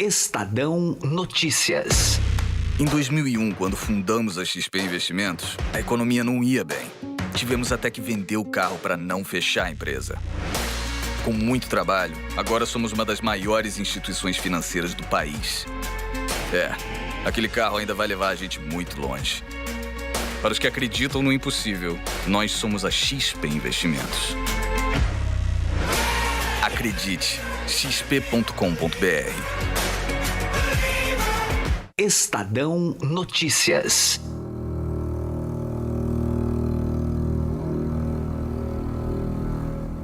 Estadão Notícias. Em 2001, quando fundamos a XP Investimentos, a economia não ia bem. Tivemos até que vender o carro para não fechar a empresa. Com muito trabalho, agora somos uma das maiores instituições financeiras do país. Aquele carro ainda vai levar a gente muito longe. Para os que acreditam no impossível, nós somos a XP Investimentos. Acredite, xp.com.br. Estadão Notícias.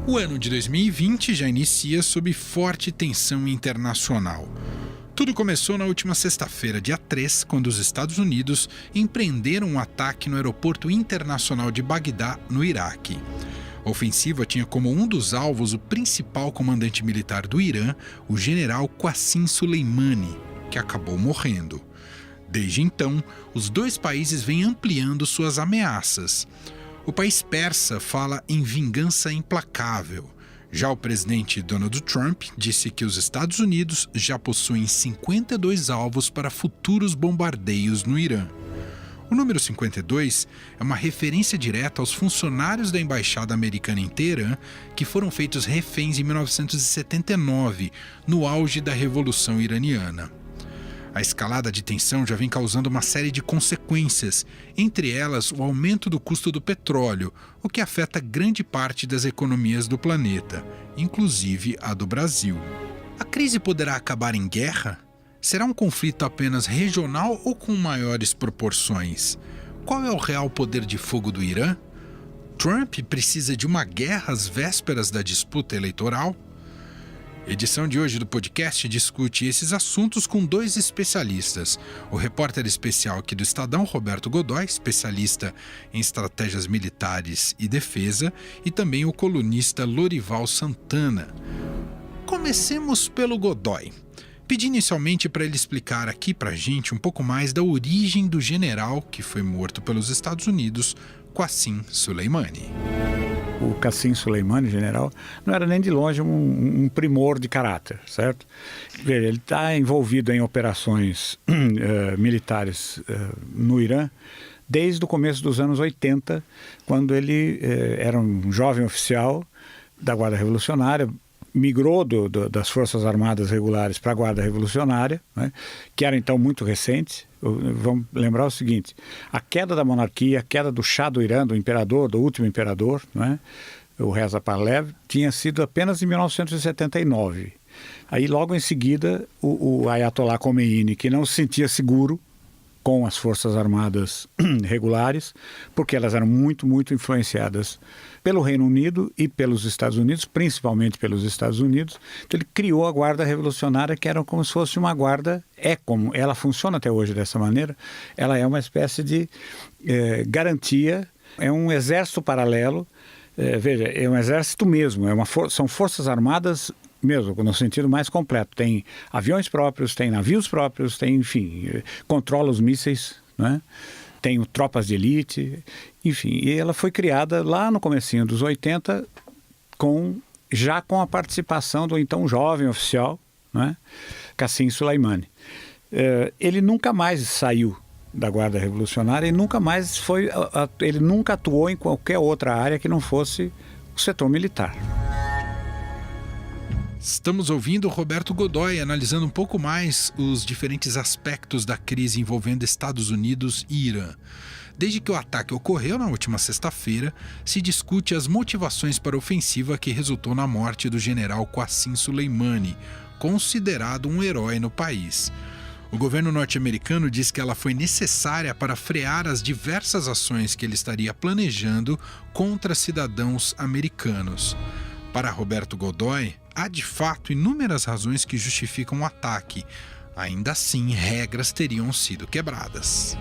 O ano de 2020 já inicia sob forte tensão internacional. Tudo começou na última sexta-feira, dia 3, quando os Estados Unidos empreenderam um ataque no aeroporto internacional de Bagdá, no Iraque. A ofensiva tinha como um dos alvos o principal comandante militar do Irã, o general Qasem Soleimani, que acabou morrendo. Desde então, os dois países vêm ampliando suas ameaças. O país persa fala em vingança implacável. Já o presidente Donald Trump disse que os Estados Unidos já possuem 52 alvos para futuros bombardeios no Irã. O número 52 é uma referência direta aos funcionários da embaixada americana em Teherã que foram feitos reféns em 1979, no auge da Revolução Iraniana. A escalada de tensão já vem causando uma série de consequências, entre elas o aumento do custo do petróleo, o que afeta grande parte das economias do planeta, inclusive a do Brasil. A crise poderá acabar em guerra? Será um conflito apenas regional ou com maiores proporções? Qual é o real poder de fogo do Irã? Trump precisa de uma guerra às vésperas da disputa eleitoral? A edição de hoje do podcast discute esses assuntos com dois especialistas. O repórter especial aqui do Estadão, Roberto Godoy, especialista em estratégias militares e defesa, e também o colunista Lorival Santana. Comecemos pelo Godoy. Pedi inicialmente para ele explicar aqui para a gente um pouco mais da origem do general que foi morto pelos Estados Unidos, Qasem Soleimani. O Qasem Soleimani, general, não era nem de longe um primor de caráter, certo? Veja, ele está envolvido em operações militares no Irã desde o começo dos anos 80, quando ele era um jovem oficial da Guarda Revolucionária, migrou das Forças Armadas Regulares para a Guarda Revolucionária, né, que era então muito recente. Vamos lembrar o seguinte: a queda da monarquia, a queda do Shah do Irã, do imperador, do último imperador, né, o Reza Pahlavi, tinha sido apenas em 1979. Aí logo em seguida o Ayatollah Khomeini, que não se sentia seguro com as Forças Armadas regulares, porque elas eram muito, muito influenciadas pelo Reino Unido e pelos Estados Unidos, principalmente pelos Estados Unidos. Então ele criou a Guarda Revolucionária, que era como se fosse uma guarda, como ela funciona até hoje dessa maneira, ela é uma espécie de garantia, é um exército paralelo, veja, é um exército mesmo, são forças armadas mesmo, no sentido mais completo. Tem aviões próprios, tem navios próprios, tem, enfim, controla os mísseis, né? Tem tropas de elite, enfim. E ela foi criada lá no comecinho dos 80, já com a participação do então jovem oficial, né, Qasem Soleimani. Ele nunca mais saiu da Guarda Revolucionária e nunca mais ele nunca atuou em qualquer outra área que não fosse o setor militar. Estamos ouvindo Roberto Godoy analisando um pouco mais os diferentes aspectos da crise envolvendo Estados Unidos e Irã. Desde que o ataque ocorreu na última sexta-feira, se discute as motivações para a ofensiva que resultou na morte do general Qasem Soleimani, considerado um herói no país. O governo norte-americano diz que ela foi necessária para frear as diversas ações que ele estaria planejando contra cidadãos americanos. Para Roberto Godoy, há de fato inúmeras razões que justificam o ataque. Ainda assim, regras teriam sido quebradas.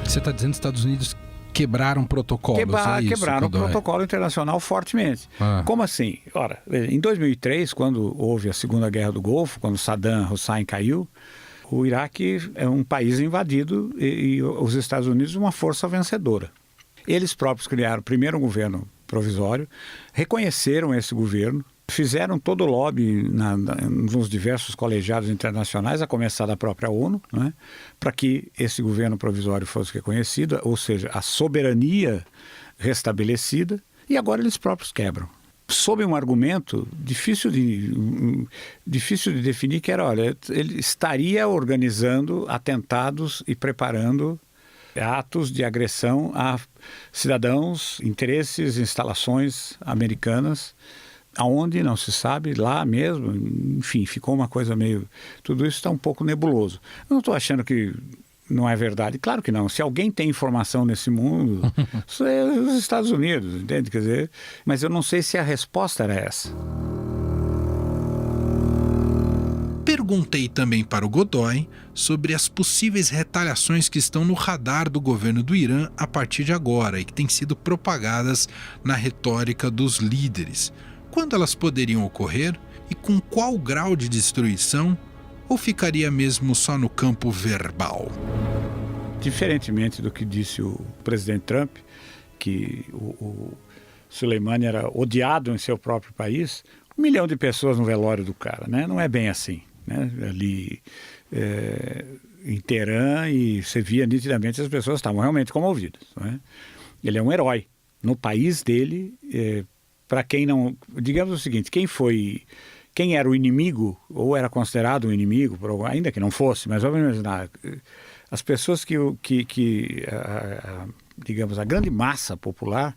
Você está dizendo que os Estados Unidos quebraram protocolos? Quebraram o protocolo internacional fortemente. Como assim? Ora, em 2003, quando houve a Segunda Guerra do Golfo, quando Saddam Hussein caiu, o Iraque é um país invadido e os Estados Unidos uma força vencedora. Eles próprios criaram primeiro um governo provisório, reconheceram esse governo, Fizeram todo o lobby nos diversos colegiados internacionais, a começar da própria ONU, né, para que esse governo provisório fosse reconhecido, ou seja, a soberania restabelecida, e agora eles próprios quebram. Sob um argumento difícil de definir, que era, olha, ele estaria organizando atentados e preparando atos de agressão a cidadãos, interesses, instalações americanas, aonde não se sabe, lá mesmo, enfim, ficou uma coisa meio... Tudo isso está um pouco nebuloso. Eu não estou achando que não é verdade. Claro que não. Se alguém tem informação nesse mundo, isso é os Estados Unidos, entende? Quer dizer, mas eu não sei se a resposta era essa. Perguntei também para o Godoy sobre as possíveis retaliações que estão no radar do governo do Irã a partir de agora e que têm sido propagadas na retórica dos líderes. Quando elas poderiam ocorrer e com qual grau de destruição, ou ficaria mesmo só no campo verbal? Diferentemente do que disse o presidente Trump, que o Soleimani era odiado em seu próprio país, 1 milhão de pessoas no velório do cara, né? Não é bem assim, né? Ali em Teherã, e você via nitidamente as pessoas estavam realmente comovidas, né? Ele é um herói. No país dele, para quem não... Digamos o seguinte, quem era o inimigo, ou era considerado um inimigo, ainda que não fosse, mas vamos imaginar, as pessoas digamos, a grande massa popular,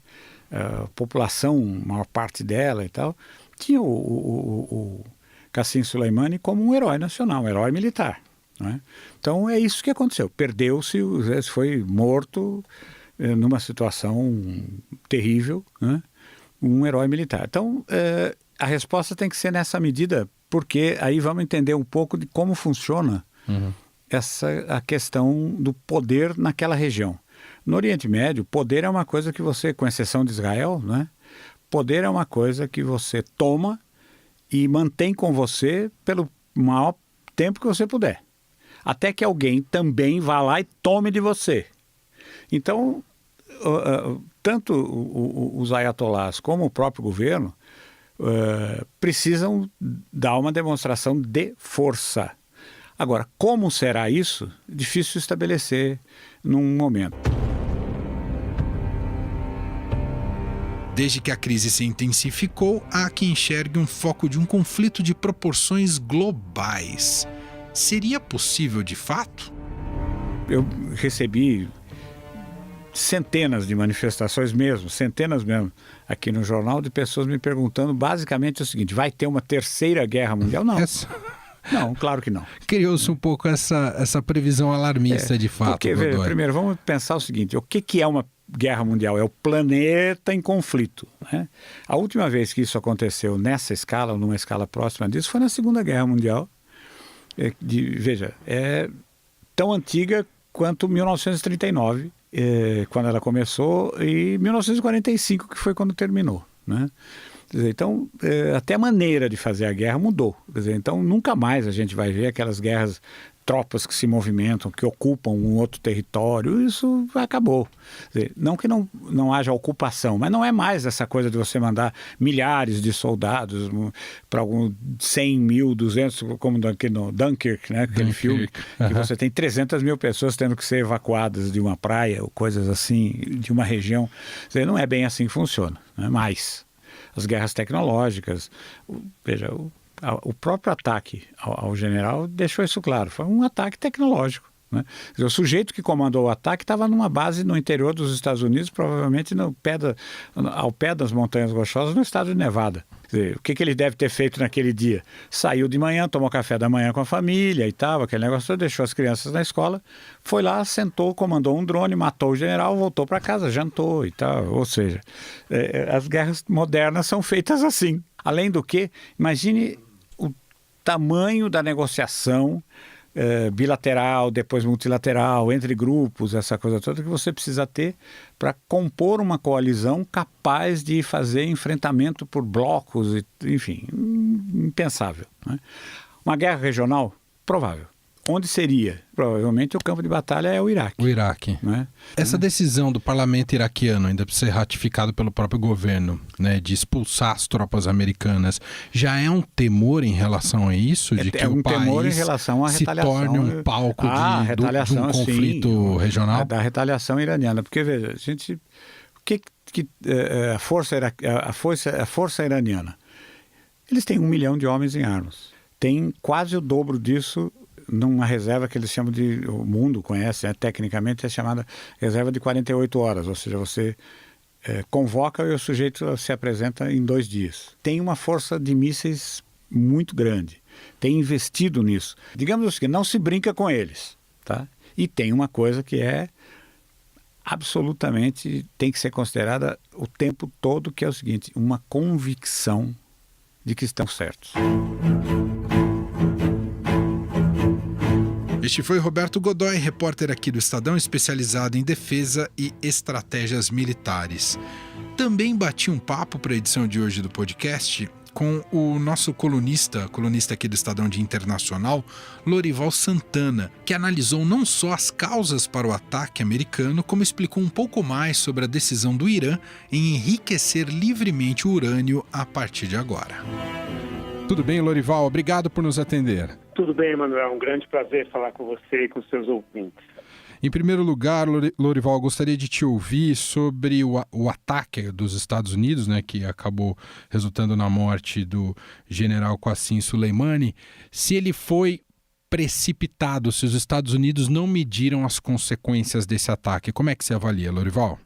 a população, maior parte dela e tal, tinha o Qasem Soleimani como um herói nacional, um herói militar, né? Então é isso que aconteceu, perdeu-se, foi morto numa situação terrível, né? Um herói militar. Então, a resposta tem que ser nessa medida, porque aí vamos entender um pouco de como funciona a questão do poder naquela região. No Oriente Médio, poder é uma coisa que você, com exceção de Israel, né? Poder é uma coisa que você toma e mantém com você pelo maior tempo que você puder. Até que alguém também vá lá e tome de você. Então, tanto os ayatolás como o próprio governo precisam dar uma demonstração de força. Agora, como será isso? Difícil estabelecer num momento. Desde que a crise se intensificou, há quem enxergue um foco de um conflito de proporções globais. Seria possível de fato? Eu recebi centenas de manifestações mesmo, centenas mesmo, aqui no jornal, de pessoas me perguntando basicamente o seguinte: vai ter uma terceira guerra mundial? Não. Não, claro que não. Criou-se um pouco essa previsão alarmista de fato. Porque, primeiro, vamos pensar o seguinte: o que é uma guerra mundial? É o planeta em conflito, né? A última vez que isso aconteceu nessa escala, ou numa escala próxima disso, foi na Segunda Guerra Mundial. Veja, é tão antiga quanto 1939, quando ela começou, e 1945, que foi quando terminou, né? Quer dizer, então, até a maneira de fazer a guerra mudou. Quer dizer, então, nunca mais a gente vai ver aquelas guerras, tropas que se movimentam, que ocupam um outro território. Isso acabou. Quer dizer, não que não haja ocupação, mas não é mais essa coisa de você mandar milhares de soldados para algum 100 mil, 200, como no Dunkirk, né? Aquele filme, que você tem 300 mil pessoas tendo que ser evacuadas de uma praia, ou coisas assim, de uma região. Quer dizer, não é bem assim que funciona, não é mais. As guerras tecnológicas, veja, o próprio ataque ao general deixou isso claro, foi um ataque tecnológico, né? O sujeito que comandou o ataque estava numa base no interior dos Estados Unidos, provavelmente ao pé das Montanhas Rochosas, no estado de Nevada. Quer dizer, o que ele deve ter feito naquele dia? Saiu de manhã, tomou café da manhã com a família e tal, aquele negócio, deixou as crianças na escola, foi lá, sentou, comandou um drone, matou o general, voltou para casa, jantou e tal. Ou seja, as guerras modernas são feitas assim. Além do que, imagine o tamanho da negociação bilateral, depois multilateral, entre grupos, essa coisa toda que você precisa ter para compor uma coalizão capaz de fazer enfrentamento por blocos, enfim, impensável, né? Uma guerra regional? Provável. Onde seria? Provavelmente o campo de batalha é o Iraque. O Iraque. Né? Essa decisão do parlamento iraquiano, ainda precisa ser ratificado pelo próprio governo, né, de expulsar as tropas americanas, já é um temor em relação a isso? De que o temor em país relação à se retaliação. torne um palco de um conflito sim, regional? Da retaliação iraniana. Porque, veja, a força iraniana, eles têm 1 milhão de homens em armas. Tem quase o dobro disso numa reserva que eles chamam de, o mundo conhece, né? Tecnicamente é chamada reserva de 48 horas, ou seja, você convoca e o sujeito se apresenta em 2 dias. Tem uma força de mísseis muito grande, tem investido nisso. Digamos assim, não se brinca com eles, tá? E tem uma coisa que absolutamente tem que ser considerada o tempo todo, que é o seguinte, uma convicção de que estão certos. Este foi Roberto Godoy, repórter aqui do Estadão, especializado em defesa e estratégias militares. Também bati um papo para a edição de hoje do podcast com o nosso colunista aqui do Estadão de Internacional, Lorival Santana, que analisou não só as causas para o ataque americano, como explicou um pouco mais sobre a decisão do Irã em enriquecer livremente o urânio a partir de agora. Tudo bem, Lorival? Obrigado por nos atender. Tudo bem, Manuel. Um grande prazer falar com você e com seus ouvintes. Em primeiro lugar, Lorival, gostaria de te ouvir sobre o ataque dos Estados Unidos, né, que acabou resultando na morte do general Qasem Soleimani. Se ele foi precipitado, se os Estados Unidos não mediram as consequências desse ataque. Como é que você avalia, Lorival?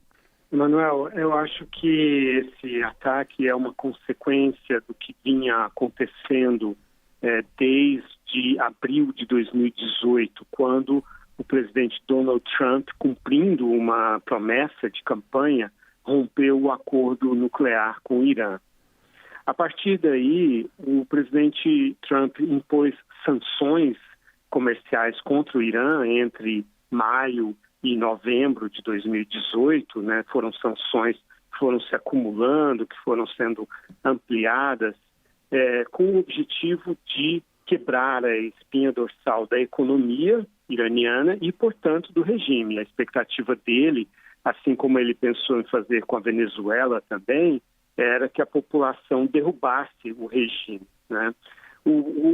Manuel, eu acho que esse ataque é uma consequência do que vinha acontecendo desde abril de 2018, quando o presidente Donald Trump, cumprindo uma promessa de campanha, rompeu o acordo nuclear com o Irã. A partir daí, o presidente Trump impôs sanções comerciais contra o Irã entre maio e novembro de 2018, né? Foram sanções que foram se acumulando, que foram sendo ampliadas, com o objetivo de quebrar a espinha dorsal da economia iraniana e, portanto, do regime. A expectativa dele, assim como ele pensou em fazer com a Venezuela também, era que a população derrubasse o regime, né?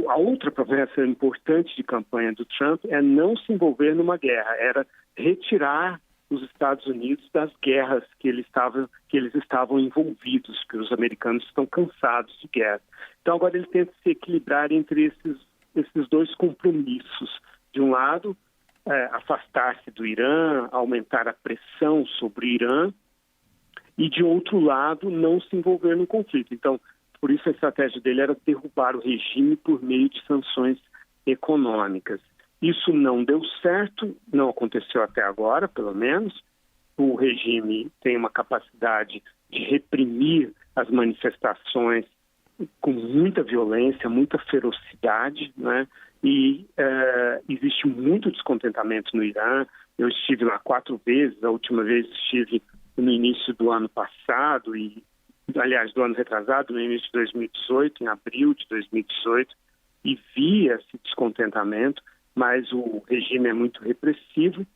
A outra promessa importante de campanha do Trump é não se envolver numa guerra, era retirar os Estados Unidos das guerras que eles estavam envolvidos, porque os americanos estão cansados de guerra. Então agora ele tenta se equilibrar entre esses 2 compromissos. De um lado, afastar-se do Irã, aumentar a pressão sobre o Irã, e de outro lado, não se envolver no conflito. Então, por isso a estratégia dele era derrubar o regime por meio de sanções econômicas. Isso não deu certo, não aconteceu até agora, pelo menos. O regime tem uma capacidade de reprimir as manifestações com muita violência, muita ferocidade, né? E existe muito descontentamento no Irã. Eu estive lá 4 vezes, a última vez estive no início do ano passado, do ano retrasado, no início de 2018, em abril de 2018, e vi esse descontentamento, mas o regime é muito repressivo.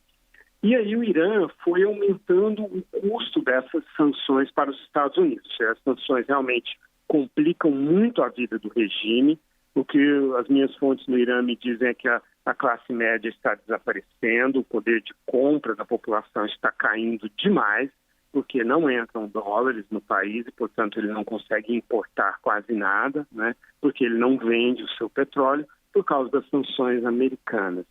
E aí o Irã foi aumentando o custo dessas sanções para os Estados Unidos. As sanções realmente complicam muito a vida do regime. O que as minhas fontes no Irã me dizem é que a classe média está desaparecendo, o poder de compra da população está caindo demais, porque não entram dólares no país e, portanto, ele não consegue importar quase nada, né? Porque ele não vende o seu petróleo por causa das sanções americanas.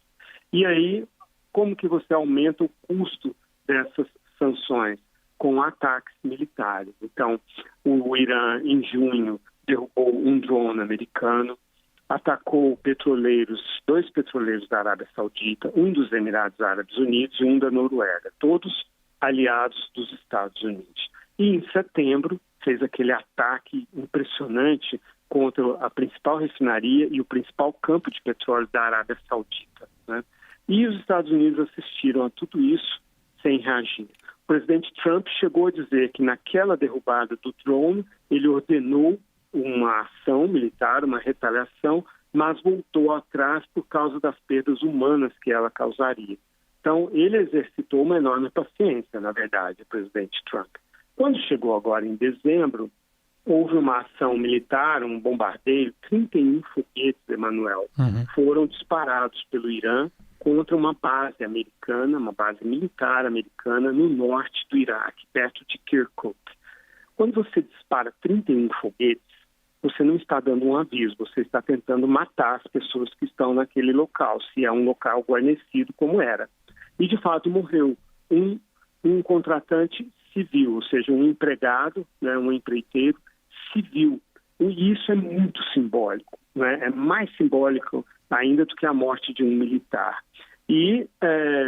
E aí, como que você aumenta o custo dessas sanções? Com ataques militares. Então, o Irã, em junho, derrubou um drone americano, atacou 2 petroleiros da Arábia Saudita, um dos Emirados Árabes Unidos e um da Noruega, todos aliados dos Estados Unidos. E em setembro fez aquele ataque impressionante contra a principal refinaria e o principal campo de petróleo da Arábia Saudita, né? E os Estados Unidos assistiram a tudo isso sem reagir. O presidente Trump chegou a dizer que naquela derrubada do drone ele ordenou uma ação militar, uma retaliação mas voltou atrás por causa das perdas humanas que ela causaria. Então, ele exercitou uma enorme paciência, na verdade, o presidente Trump. Quando chegou agora em dezembro, houve uma ação militar, um bombardeio, 31 foguetes, Emanuel, foram disparados pelo Irã contra uma base americana, uma base militar americana no norte do Iraque, perto de Kirkuk. Quando você dispara 31 foguetes, você não está dando um aviso, você está tentando matar as pessoas que estão naquele local, se é um local guarnecido como era. E, de fato, morreu um contratante civil, ou seja, um empregado, né, um empreiteiro civil. E isso é muito simbólico, né? É mais simbólico ainda do que a morte de um militar. E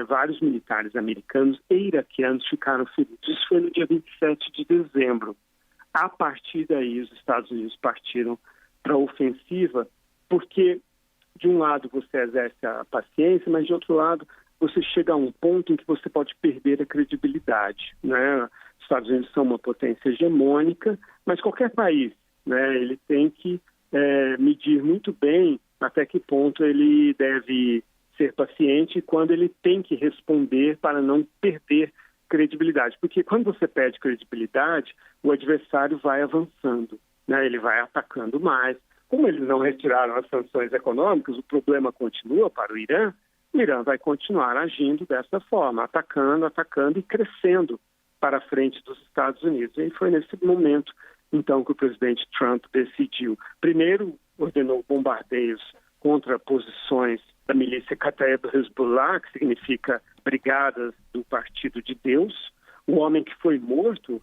vários militares americanos e iraquianos ficaram feridos. Isso foi no dia 27 de dezembro. A partir daí, os Estados Unidos partiram para a ofensiva, porque, de um lado, você exerce a paciência, mas, de outro lado, você chega a um ponto em que você pode perder a credibilidade, né? Os Estados Unidos são uma potência hegemônica, mas qualquer país, né, ele tem que medir muito bem até que ponto ele deve ser paciente e quando ele tem que responder para não perder credibilidade. Porque quando você perde credibilidade, o adversário vai avançando, né? Ele vai atacando mais. Como eles não retiraram as sanções econômicas, o problema continua para o Irã vai continuar agindo dessa forma, atacando e crescendo para a frente dos Estados Unidos. E foi nesse momento, então, que o presidente Trump decidiu. Primeiro, ordenou bombardeios contra posições da milícia Kataeb Hezbollah, que significa Brigadas do Partido de Deus. O homem que foi morto,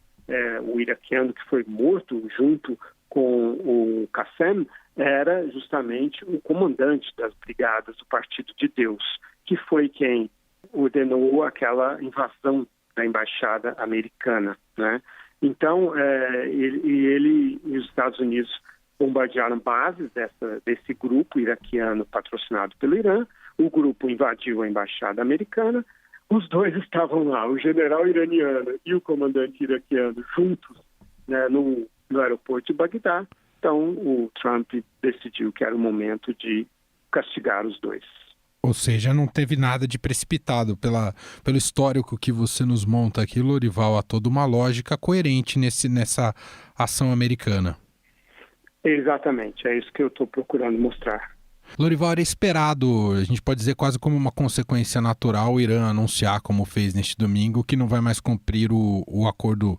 o iraquiano que foi morto junto com o Qassem, era justamente o comandante das Brigadas do Partido de Deus, que foi quem ordenou aquela invasão da embaixada americana, né? Então, ele e os Estados Unidos bombardearam bases desse grupo iraquiano patrocinado pelo Irã. O grupo invadiu a embaixada americana. Os dois estavam lá, o general iraniano e o comandante iraquiano, juntos, né, no aeroporto de Bagdá. Então, o Trump decidiu que era o momento de castigar os dois. Ou seja, não teve nada de precipitado pelo histórico que você nos monta aqui, Lorival. Há toda uma lógica coerente nessa ação americana. Exatamente, é isso que eu estou procurando mostrar. Lorival, era esperado, a gente pode dizer quase como uma consequência natural, o Irã anunciar, como fez neste domingo, que não vai mais cumprir o acordo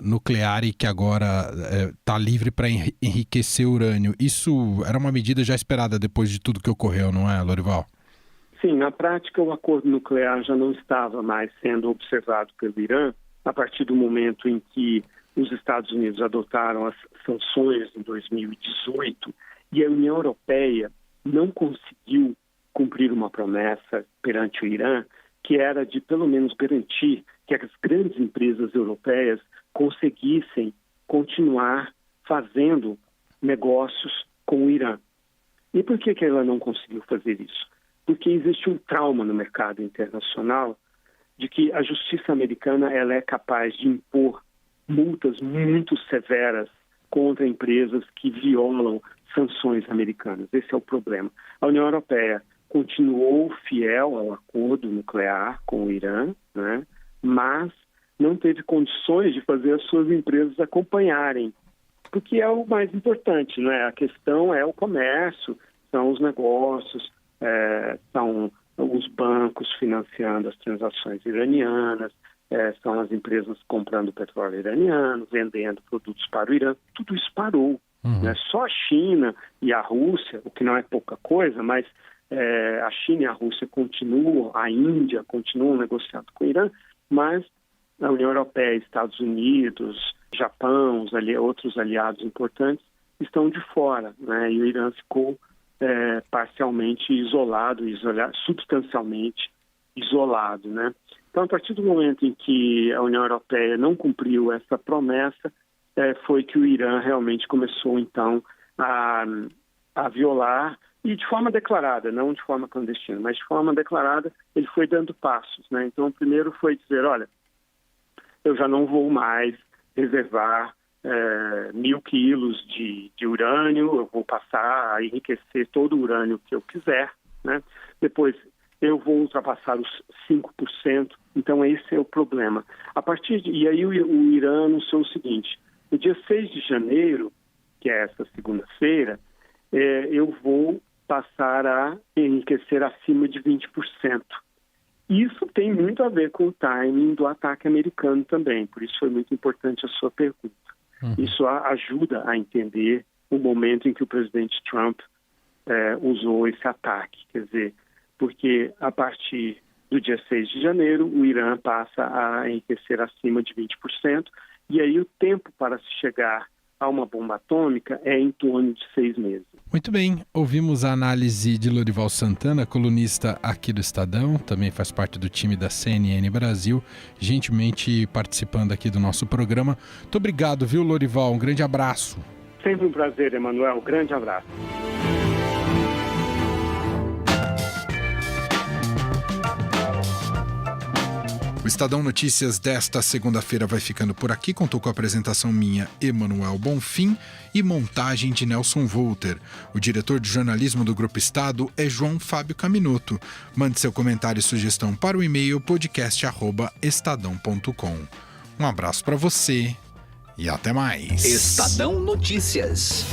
nuclear e que agora está livre para enriquecer urânio. Isso era uma medida já esperada depois de tudo que ocorreu, não é, Lorival? Sim, na prática o acordo nuclear já não estava mais sendo observado pelo Irã a partir do momento em que os Estados Unidos adotaram as sanções em 2018 e a União Europeia não conseguiu cumprir uma promessa perante o Irã, que era de pelo menos garantir que as grandes empresas europeias conseguissem continuar fazendo negócios com o Irã. E por que ela não conseguiu fazer isso? Porque existe um trauma no mercado internacional de que a justiça americana ela é capaz de impor multas muito severas contra empresas que violam sanções americanas. Esse é o problema. A União Europeia continuou fiel ao acordo nuclear com o Irã, né? Mas não teve condições de fazer as suas empresas acompanharem, porque é o mais importante, não é? A questão é o comércio, são os negócios, são os bancos financiando as transações iranianas, são as empresas comprando petróleo iraniano, vendendo produtos para o Irã. Tudo isso parou. Né? Só a China e a Rússia, o que não é pouca coisa, mas a China e a Rússia continuam, a Índia continuam negociando com o Irã, mas a União Europeia, Estados Unidos, Japão, outros aliados importantes estão de fora, né? E o Irã ficou parcialmente isolado, substancialmente isolado, né? Então, a partir do momento em que a União Europeia não cumpriu essa promessa, foi que o Irã realmente começou, então, a violar, e de forma declarada, não de forma clandestina, mas de forma declarada, ele foi dando passos, né? Então, o primeiro foi dizer, olha, eu já não vou mais reservar 1.000 quilos de urânio, eu vou passar a enriquecer todo o urânio que eu quiser, né? Depois eu vou ultrapassar os 5%, então esse é o problema. E aí o Irã anunciou o seguinte: no dia 6 de janeiro, que é essa segunda-feira, eu vou passar a enriquecer acima de 20%. Isso tem muito a ver com o timing do ataque americano também, por isso foi muito importante a sua pergunta. Isso ajuda a entender o momento em que o presidente Trump usou esse ataque, quer dizer, porque a partir do dia 6 de janeiro, o Irã passa a enriquecer acima de 20%, e aí o tempo para se chegar a uma bomba atômica é em torno de 6 meses. Muito bem, ouvimos a análise de Lorival Santana, colunista aqui do Estadão, também faz parte do time da CNN Brasil, gentilmente participando aqui do nosso programa. Muito obrigado, viu, Lorival? Um grande abraço. Sempre um prazer, Emanuel. Grande abraço. O Estadão Notícias desta segunda-feira vai ficando por aqui. Contou com a apresentação minha, Emanuel Bonfim, e montagem de Nelson Volter. O diretor de jornalismo do Grupo Estado é João Fábio Caminoto. Mande seu comentário e sugestão para o e-mail podcast@estadão.com. Um abraço para você e até mais. Estadão Notícias.